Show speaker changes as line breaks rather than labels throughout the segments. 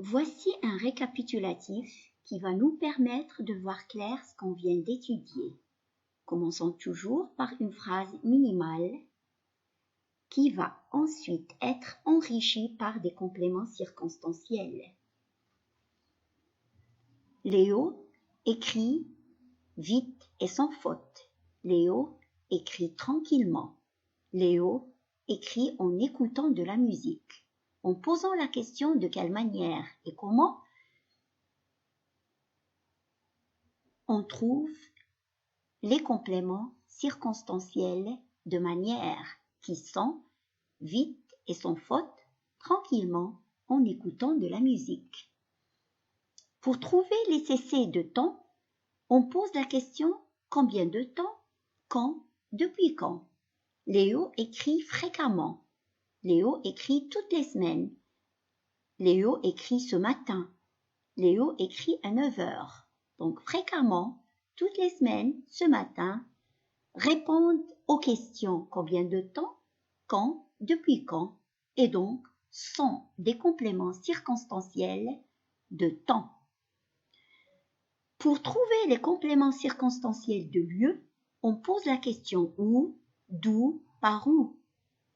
Voici un récapitulatif qui va nous permettre de voir clair ce qu'on vient d'étudier. Commençons toujours par une phrase minimale qui va ensuite être enrichie par des compléments circonstanciels. Léo écrit vite et sans faute. Léo écrit tranquillement. Léo écrit en écoutant de la musique. En posant la question de quelle manière et comment, on trouve les compléments circonstanciels de manière qui sont vite et sans faute, tranquillement, en écoutant de la musique. Pour trouver les cessés de temps, on pose la question combien de temps, quand, depuis quand. Léo écrit fréquemment. Léo écrit toutes les semaines. Léo écrit ce matin. Léo écrit à 9 heures. Donc fréquemment, toutes les semaines, ce matin, répondent aux questions combien de temps, quand, depuis quand, et donc sont des compléments circonstanciels de temps. Pour trouver les compléments circonstanciels de lieu, on pose la question où, d'où, par où.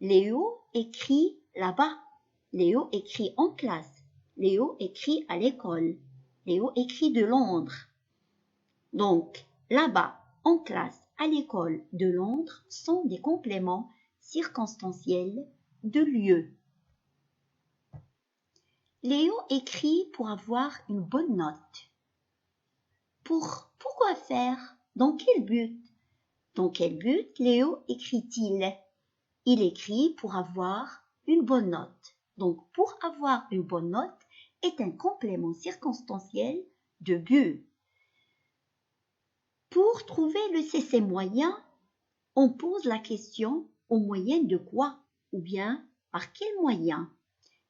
Léo écrit là-bas. Léo écrit en classe. Léo écrit à l'école. Léo écrit de Londres. Donc, là-bas, en classe, à l'école, de Londres sont des compléments circonstanciels de lieu. Léo écrit pour avoir une bonne note. Pourquoi faire? Dans quel but? Dans quel but Léo écrit-il? Il écrit pour avoir une bonne note. Donc, pour avoir une bonne note est un complément circonstanciel de but. Pour trouver le cessé moyen, on pose la question au moyen de quoi ou bien par quel moyen.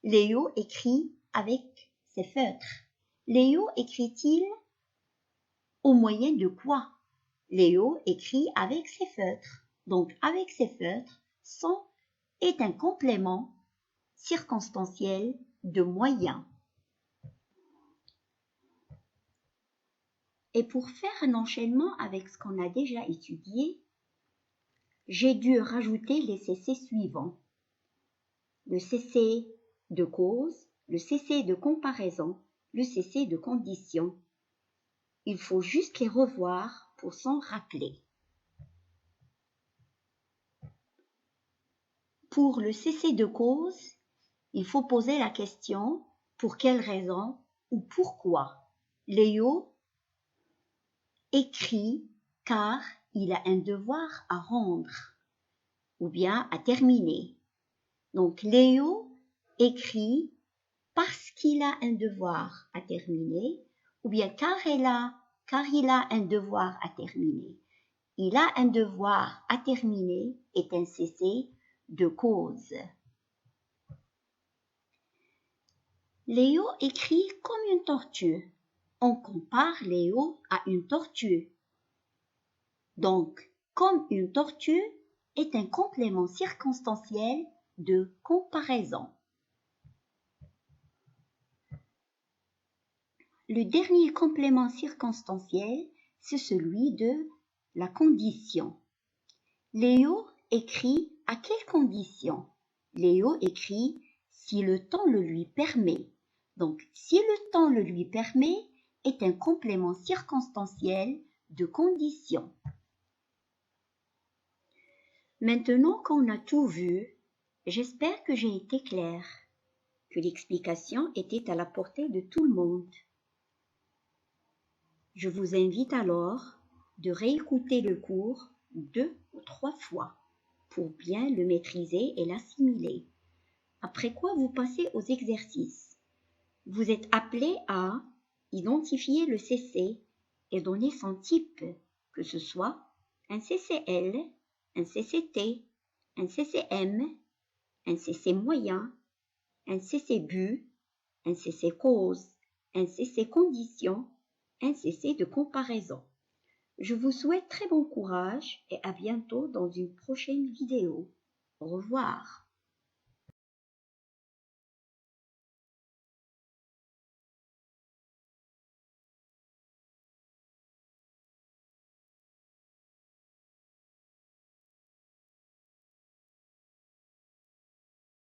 Léo écrit avec ses feutres. Léo écrit-il au moyen de quoi? Léo écrit avec ses feutres. Donc avec ses feutres, son est un complément circonstanciel de moyen. Et pour faire un enchaînement avec ce qu'on a déjà étudié, j'ai dû rajouter les cessés suivants. Le cessé de cause, le cessé de comparaison, le cessé de condition. Il faut juste les revoir pour s'en rappeler. Pour le cessé de cause, il faut poser la question pour quelle raison ou pourquoi. Léo écrit car il a un devoir à rendre ou bien à terminer. Donc Léo écrit parce qu'il a un devoir à terminer ou bien car il a un devoir à terminer. Il a un devoir à terminer est un cessé de cause. Léo écrit comme une tortue. On compare Léo à une tortue. Donc, comme une tortue est un complément circonstanciel de comparaison. Le dernier complément circonstanciel, c'est celui de la condition. Léo écrit à quelle condition? Léo écrit si le temps le lui permet. Donc, si le temps le lui permet est un complément circonstanciel de condition. Maintenant qu'on a tout vu, j'espère que j'ai été claire, que l'explication était à la portée de tout le monde. Je vous invite alors de réécouter le cours 2 ou 3 fois pour bien le maîtriser et l'assimiler. Après quoi vous passez aux exercices. Vous êtes appelé à identifier le cessé et donner son type, que ce soit un CCL, un CCT, un CCM, un CC moyen, un CC but, un CC cause, un CC condition, un CC de comparaison. Je vous souhaite très bon courage et à bientôt dans une prochaine vidéo. Au revoir.